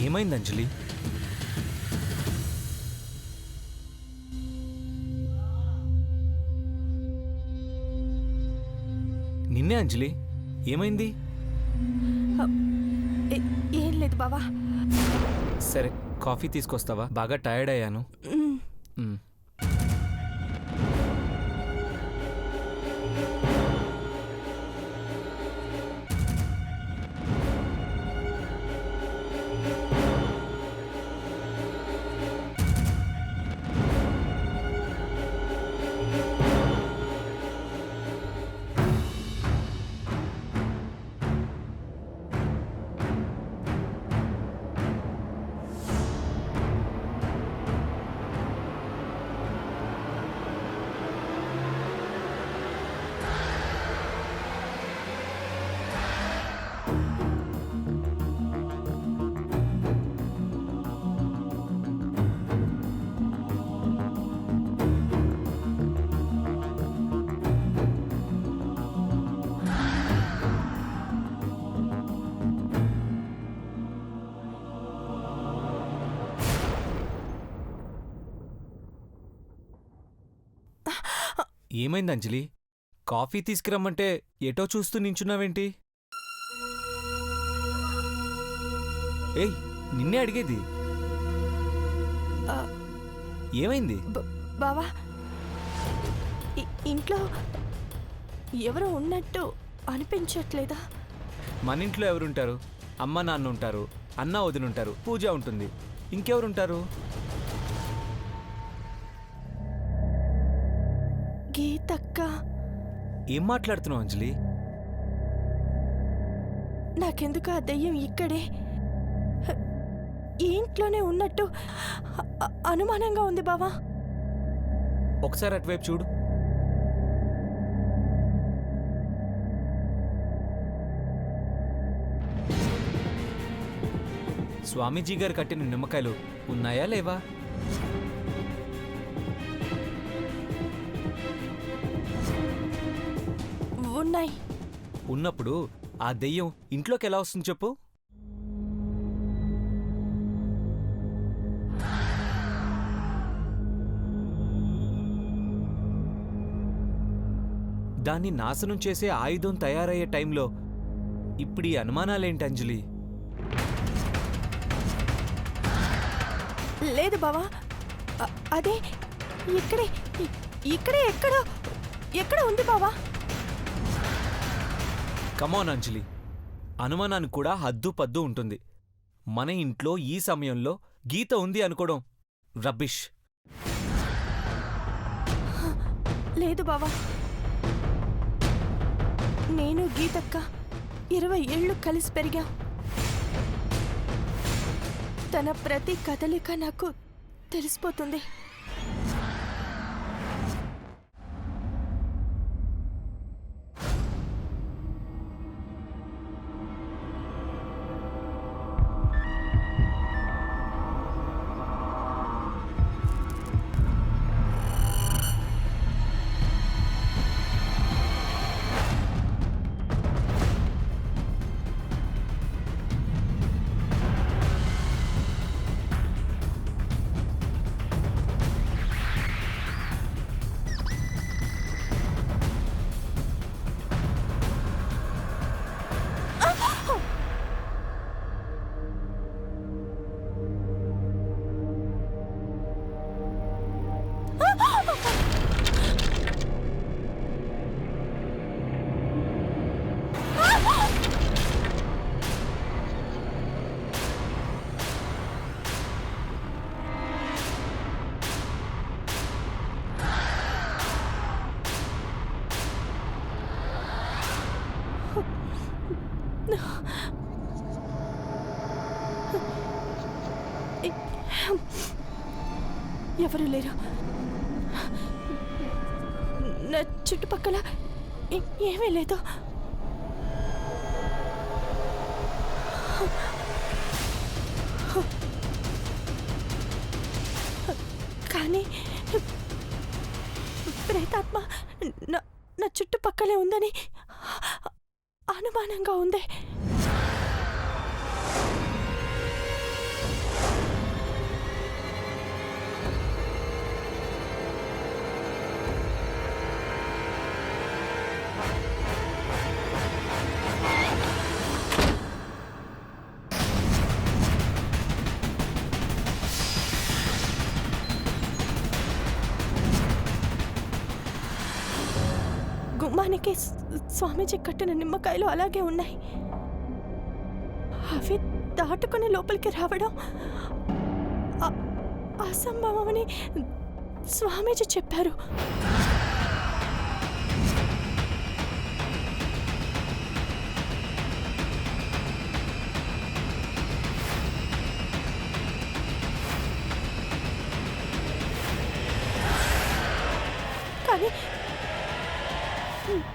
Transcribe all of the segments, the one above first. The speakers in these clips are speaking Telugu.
ఏమైంది అంజలి? నిన్నే అంజలి, ఏమైంది? ఏం లేదు బావా. సరే, కాఫీ తీసుకొస్తావా? బాగా టైర్డ్ అయ్యాను. ఏమైంది అంజలి? కాఫీ తీసుకురమ్మంటే ఎటో చూస్తూ నించున్నావేంటి? ఏయ్, నిన్నే అడిగేది. ఏమైంది? బావా, ఇంట్లో ఎవరో ఉన్నట్టు అనిపించట్లేదా? మన ఇంట్లో ఎవరుంటారు? అమ్మ నాన్న ఉంటారు, అన్న వదినుంటారు, పూజ ఉంటుంది. ఇంకెవరుంటారు? గీతక్క. ఏం మాట్లాడుతున్నావు అంజలి? నాకెందుకు ఆ దెయ్యం ఇక్కడే ఈ ఇంట్లోనే ఉన్నట్టు అనుమానంగా ఉంది బావా. ఒకసారి అటువైపు చూడు. స్వామీజీ గారు కట్టిన నిమ్మకాయలు ఉన్నాయా లేవా? ఉన్నాయి. ఉన్నప్పుడు ఆ దెయ్యం ఇంట్లోకి ఎలా వస్తుంది చెప్పు? దాన్ని నాశనం చేసే ఆయుధం తయారయ్యే టైంలో ఇప్పుడు ఈ అనుమానాలేంటి అంజలి? లేదు బావా, అదే ఇక్కడే ఇక్కడే ఎక్కడ ఉంది బావా. కమాన్ అంజలి, అనుమానానికి కూడా హద్దు పద్దు ఉంటుంది. మన ఇంట్లో ఈ సమయంలో గీత ఉంది అనుకోవడం రబ్బిష్. లేదు బావా, నేను గీతక్క 20 ఏళ్ళు కలిసి పెరిగా. తన ప్రతి కదలిక నాకు తెలిసిపోతుంది. ఎవరు లేరు. నా చుట్టుపక్కల ఏమీ లేదు. కానీ ప్రేతాత్మ నా చుట్టుపక్కలే ఉందని అనుమానంగా ఉంది. గుమ్మానికి స్వామీజీ కట్టిన నిమ్మకాయలు అలాగే ఉన్నాయి. అవి దాటుకుని లోపలికి రావడం అసంభవమని స్వామీజీ చెప్పారు.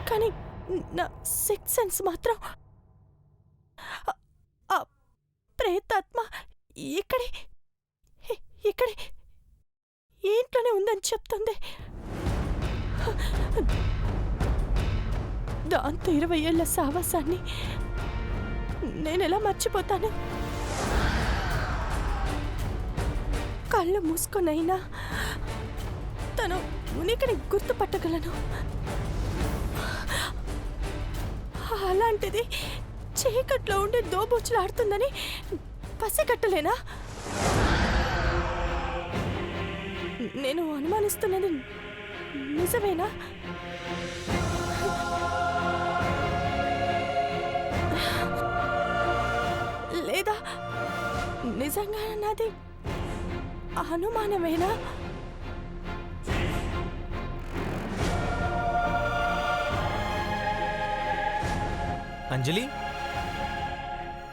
కానీ నా సిక్స్ సెన్స్ మాత్రం ఆ ప్రేతాత్మ ఇక్కడే ఇంట్లోనే ఉందని చెప్తుంది. దాంతో 20 ఏళ్ల సావాసాన్ని నేనెలా మర్చిపోతాను? కళ్ళు మూసుకొనైనా తను ఉనికిని గుర్తుపట్టగలను. అలాంటిది చీకట్లో ఉండి దోబూచులాడుతుందని పసిగట్టలేనా? నేను అనుమానిస్తున్నది నిజమేనా? లేదా నిజంగా నాది అనుమానమేనా? అంజలి,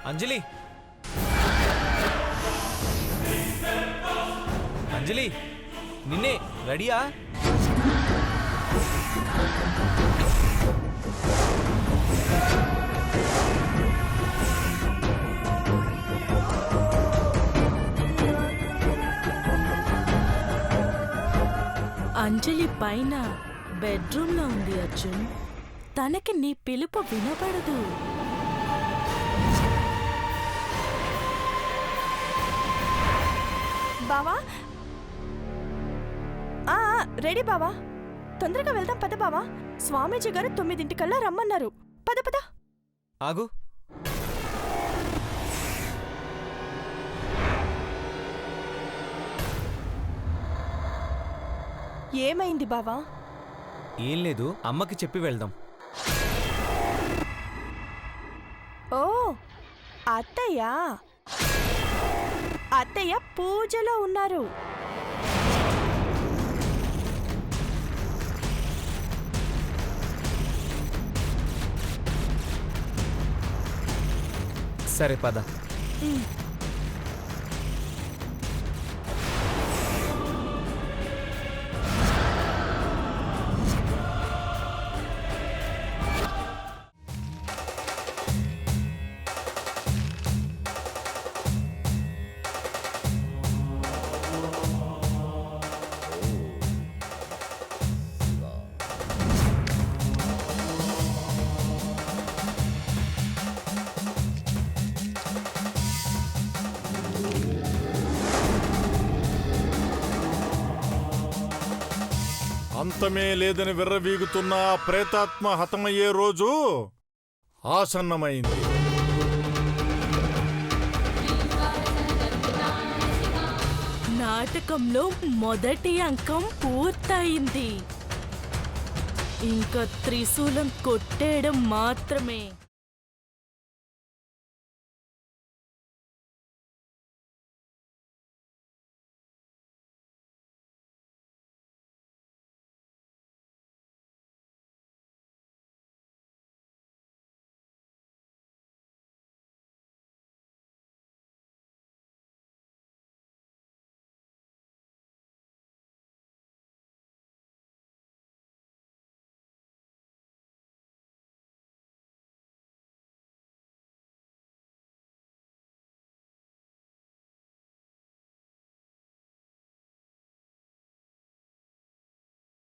అంజలి, అంజలి, నిన్నే. రెడీయా? అంజలి పైన బెడ్రూమ్లో ఉంది అర్జున్. తనకి నీ పిలుపు వినపడదు. బావా, రెడీ బావా, తొందరగా వెళ్దాం పద బావా. స్వామీజీ గారు 9 రమ్మన్నారు. పద పద. ఆగు. ఏమైంది బావా? ఏం లేదు, అమ్మకి చెప్పి వెళ్దాం. ఓ అత్తయ్య, అత్తయ్య పూజలో ఉన్నారు. సరే పద. అంతమే లేదని విర్రవీగుతున్న ఆ ప్రేతాత్మ హతమయ్యే రోజు ఆసన్నమైంది. నాటకంలో మొదటి అంకం పూర్తయింది. ఇంకా త్రిశూలం కొట్టేయడం మాత్రమే.